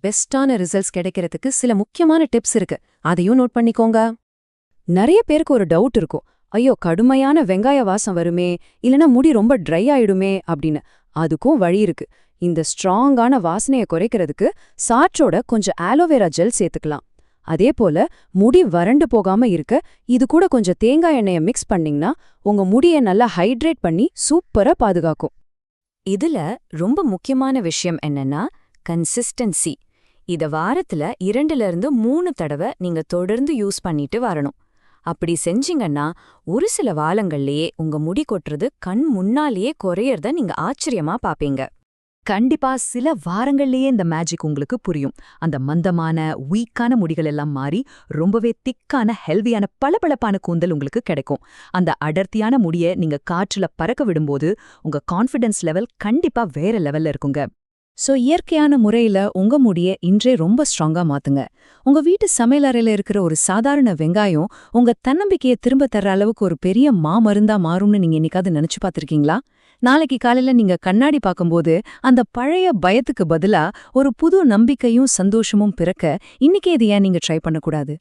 பெஸ்டான ரிசல்ட்ஸ் கிடைக்கிறதுக்கு சில முக்கியமான டிப்ஸ் இருக்கு. அதையும் நோட் பண்ணிக்கோங்க. நிறைய பேருக்கு ஒரு டவுட் இருக்கும். ஐயோ, கடுமையான வெங்காய வாசம் வருமே, இல்லனா முடி ரொம்ப ட்ரை ஆயிடுமே அப்படின்னு. அதுக்கும் வழி இருக்கு. இந்த ஸ்ட்ராங்கான வாசனையை குறைக்கிறதுக்கு சாற்றோட கொஞ்சம் ஆலோவேரா ஜெல் சேர்த்துக்கலாம். அதே போல முடி வறண்டு போகாம இருக்க இது கூட கொஞ்சம் தேங்காய் எண்ணெயை மிக்ஸ் பண்ணீங்கன்னா உங்க முடியை நல்லா ஹைட்ரேட் பண்ணி சூப்பரா பாதுகாக்கும். இதுல ரொம்ப முக்கியமான விஷயம் என்னன்னா கன்சிஸ்டன்சி. இத வாரத்துல 2 to 3 தடவை நீங்க தொடர்ந்து யூஸ் பண்ணிட்டு வரணும். அப்படி செஞ்சீங்கன்னா ஒரு சில வாரங்கள்லயே உங்க முடி கொட்டுறது கண் முன்னாலேயே குறையறத நீங்க ஆச்சரியமா பாப்பீங்க. கண்டிப்பா சில வாரங்கள்லயே இந்த மேஜிக் உங்களுக்கு புரியும். அந்த மந்தமான வீக்கான முடிகள் எல்லாம் மாறி ரொம்பவே திக்கான ஹெல்தியான பளபளப்பான கூந்தல் உங்களுக்கு கிடைக்கும். அந்த அடர்த்தியான முடிய நீங்க காற்றுல பறக்க விடும்போது உங்க கான்ஃபிடன்ஸ் லெவல் கண்டிப்பா வேற லெவல்ல இருக்குங்க. சோ இயற்கையான முறையில உங்க முடிய இன்றே ரொம்ப ஸ்ட்ராங்கா மாத்துங்க. உங்க வீட்டு சமையலறையில இருக்கிற ஒரு சாதாரண வெங்காயம் உங்க தன்னம்பிக்கையை திரும்ப தர்ற அளவுக்கு ஒரு பெரிய மாமருந்தா மாறும்னு நீங்க என்னைக்காவது நினைச்சு பார்த்திருக்கீங்களா? நாளைக்கு காலையில நீங்க கண்ணாடி பார்க்கும்போது அந்த பழைய பயத்துக்கு பதிலா ஒரு புது நம்பிக்கையும் சந்தோஷமும் பிறக்க இன்னைக்கே இது ஏன் நீங்க ட்ரை பண்ணக்கூடாது?